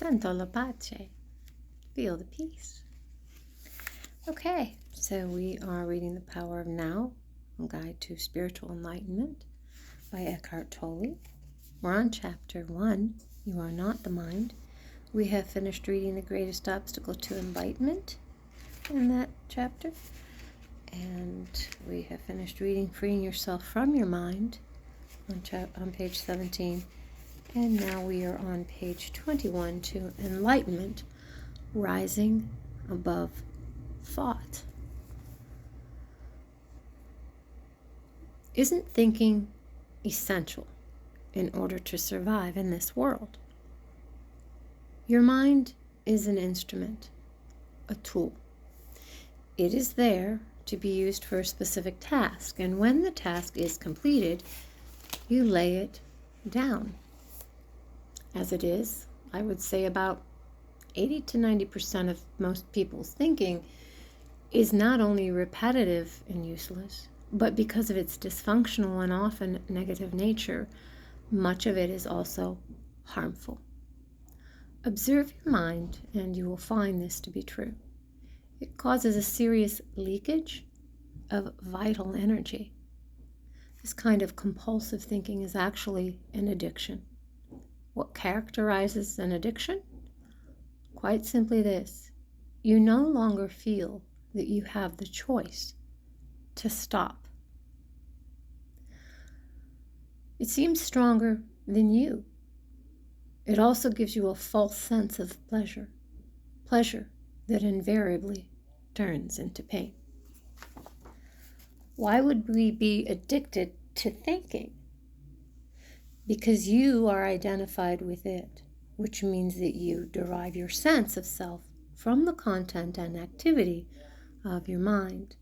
Sento la pace. Feel the peace. Okay, so we are reading The Power of Now, A Guide to Spiritual Enlightenment by Eckhart Tolle. We're on chapter 1, You Are Not the Mind. We have finished reading The Greatest Obstacle to Enlightenment in that chapter. And we have finished reading Freeing Yourself from Your Mind on page 17. And now we are on page 21 to Enlightenment, Rising Above Thought. Isn't thinking essential in order to survive in this world? Your mind is an instrument, a tool. It is there to be used for a specific task, and when the task is completed, you lay it down. As it is, I would say about 80 to 90% of most people's thinking is not only repetitive and useless, but because of its dysfunctional and often negative nature, much of it is also harmful. Observe your mind and you will find this to be true. It causes a serious leakage of vital energy. This kind of compulsive thinking is actually an addiction. What characterizes an addiction? Quite simply this: you no longer feel that you have the choice to stop. It seems stronger than you. It also gives you a false sense of pleasure that invariably turns into pain. Why would we be addicted to thinking? Because you are identified with it, which means that you derive your sense of self from the content and activity of your mind.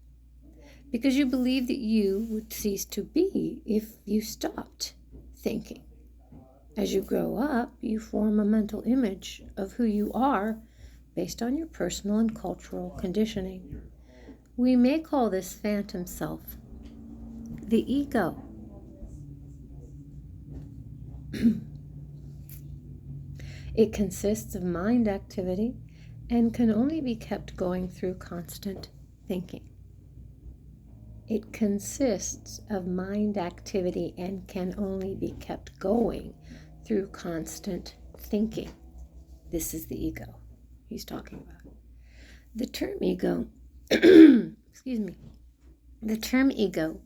Because you believe that you would cease to be if you stopped thinking. As you grow up, you form a mental image of who you are based on your personal and cultural conditioning. We may call this phantom self the ego. It consists of mind activity and can only be kept going through constant thinking. It consists of mind activity and can only be kept going through constant thinking. This is the ego he's talking about. The term ego, the term ego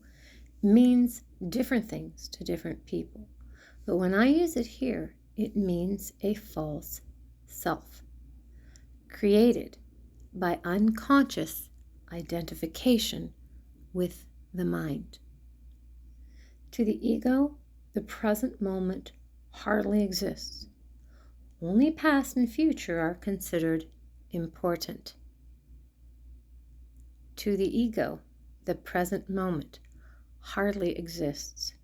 means different things to different people. But when I use it here, it means a false self, created by unconscious identification with the mind. To the ego, the present moment hardly exists. Only past and future are considered important. To the ego, the present moment hardly exists.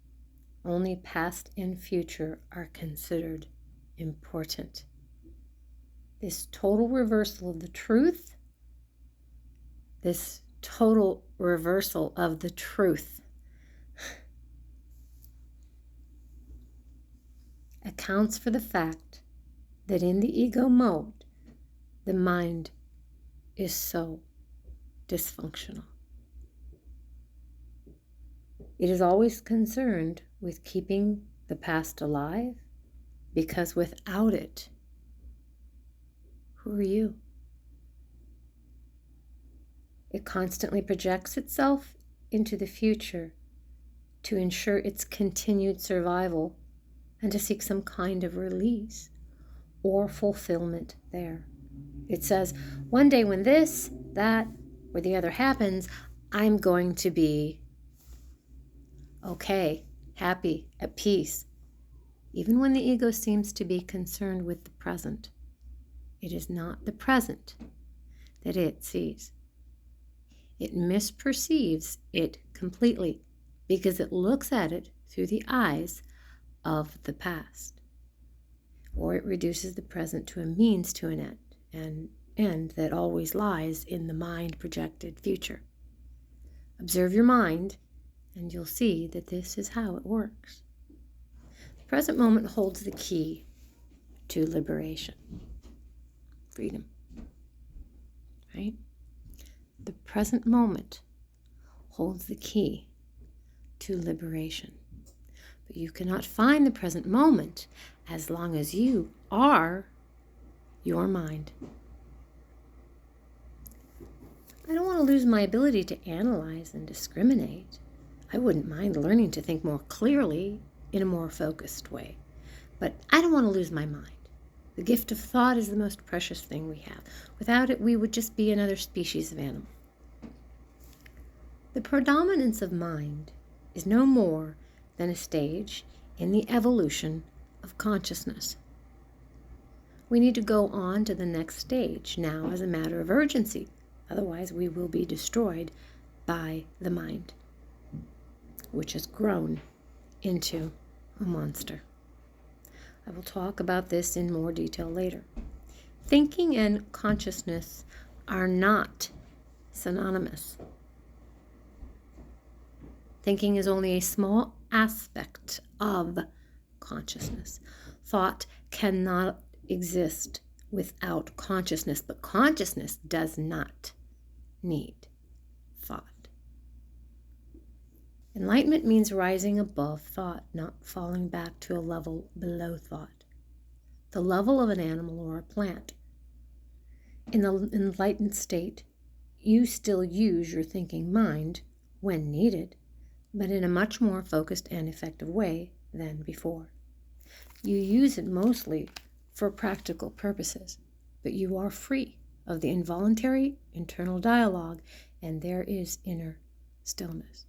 Only past and future are considered important. This total reversal of the truth, accounts for the fact that in the ego mode, the mind is so dysfunctional. It is always concerned with keeping the past alive, because without it, who are you? It constantly projects itself into the future to ensure its continued survival and to seek some kind of release or fulfillment there. It says, one day when this, that, or the other happens, I'm going to be okay, happy, at peace. Even when the ego seems to be concerned with the present, it is not the present that it sees. It misperceives it completely because it looks at it through the eyes of the past. Or it reduces the present to a means to an end that always lies in the mind-projected future. Observe your mind, and you'll see that this is how it works. The present moment holds the key to liberation. freedom, right? The present moment holds the key to liberation. But you cannot find the present moment as long as you are your mind. I don't want to lose my ability to analyze and discriminate. I wouldn't mind learning to think more clearly in a more focused way. But I don't want to lose my mind. The gift of thought is the most precious thing we have. Without it, we would just be another species of animal. The predominance of mind is no more than a stage in the evolution of consciousness. We need to go on to the next stage now as a matter of urgency. Otherwise, we will be destroyed by the mind, which has grown into a monster. I will talk about this in more detail later. Thinking and consciousness are not synonymous. Thinking is only a small aspect of consciousness. Thought cannot exist without consciousness, but consciousness does not need thought. Enlightenment means rising above thought, not falling back to a level below thought, the level of an animal or a plant. In the enlightened state, you still use your thinking mind when needed, but in a much more focused and effective way than before. You use it mostly for practical purposes, but you are free of the involuntary internal dialogue, and there is inner stillness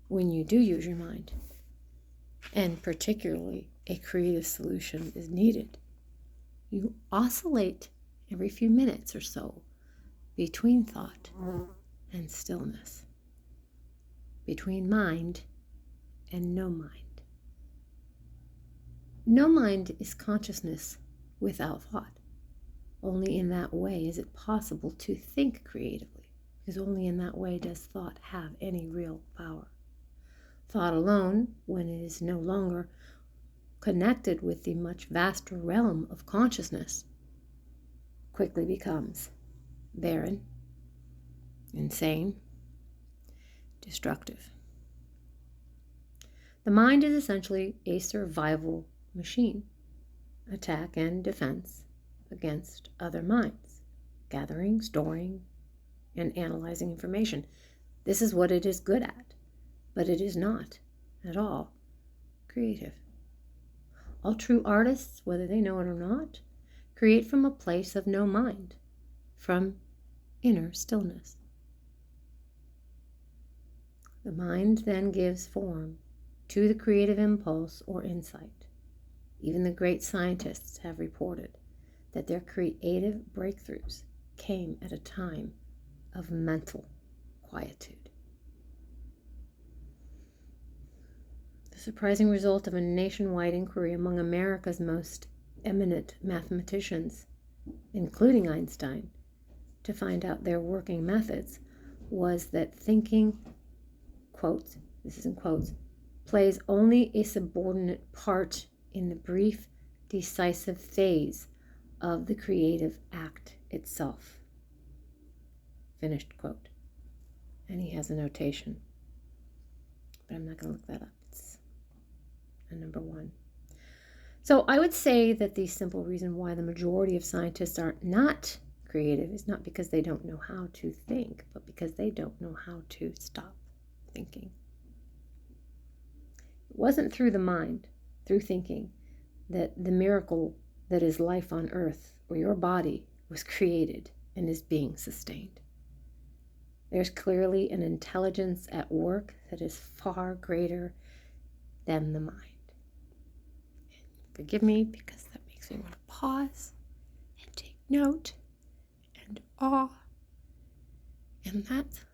when you do use your mind, and particularly a creative solution is needed. You oscillate every few minutes or so between thought and stillness, between mind and no mind. No mind is consciousness without thought. Only in that way is it possible to think creatively, because only in that way does thought have any real power. Thought alone, when it is no longer connected with the much vaster realm of consciousness, quickly becomes barren, insane, destructive. The mind is essentially a survival machine, attack and defense against other minds, gathering, storing, and analyzing information. This is what it is good at, but it is not at all creative. All true artists, whether they know it or not, create from a place of no mind, from inner stillness. The mind then gives form to the creative impulse or insight. Even the great scientists have reported that their creative breakthroughs came at a time of mental quietude. The surprising result of a nationwide inquiry among America's most eminent mathematicians, including Einstein, to find out their working methods, was that thinking, quotes, this is in quotes, plays only a subordinate part in the brief, decisive phase of the creative act itself. Finished quote. And he has a notation, but I'm not going to look that up. It's a number one. So I would say that the simple reason why the majority of scientists are not creative is not because they don't know how to think, but because they don't know how to stop thinking. It wasn't through the mind, through thinking, that the miracle that is life on earth or your body was created and is being sustained. There's clearly an intelligence at work that is far greater than the mind. Forgive me, because that makes me want to pause and take note and awe. And that's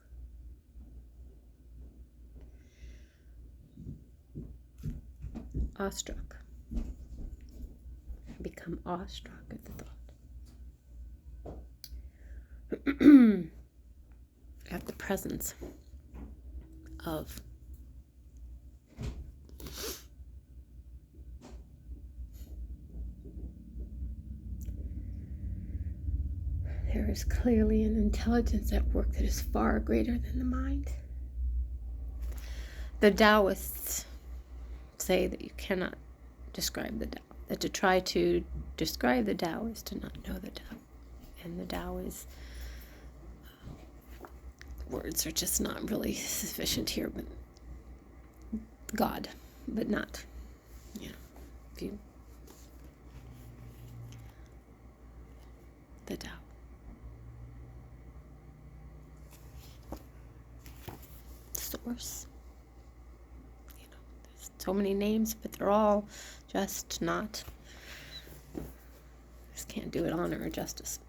awestruck. I become awestruck at the thought. At the presence of There is clearly an intelligence at work that is far greater than the mind. The Taoists say that you cannot describe the Tao, that to try to describe the Tao is to not know the Tao. And the Tao is, words are just not really sufficient here, but God, but not, if you, the Tao. Source. There's so many names, but they're all just not, just can't do it honor or justice.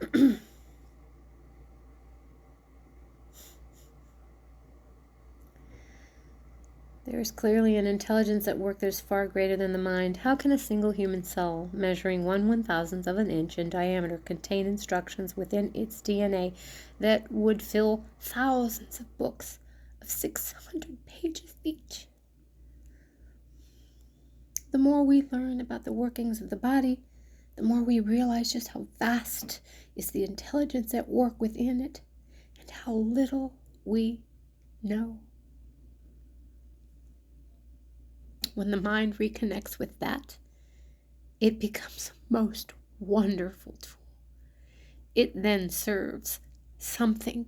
There is clearly an intelligence at work that is far greater than the mind. How can a single human cell, measuring 1/1000th of an inch in diameter, contain instructions within its DNA that would fill thousands of books of 600 pages each? The more we learn about the workings of the body, the more we realize just how vast is the intelligence at work within it, and how little we know. When the mind reconnects with that, it becomes a most wonderful tool. It then serves something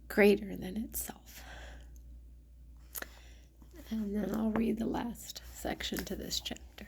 greater than itself. And then I'll read the last section to this chapter.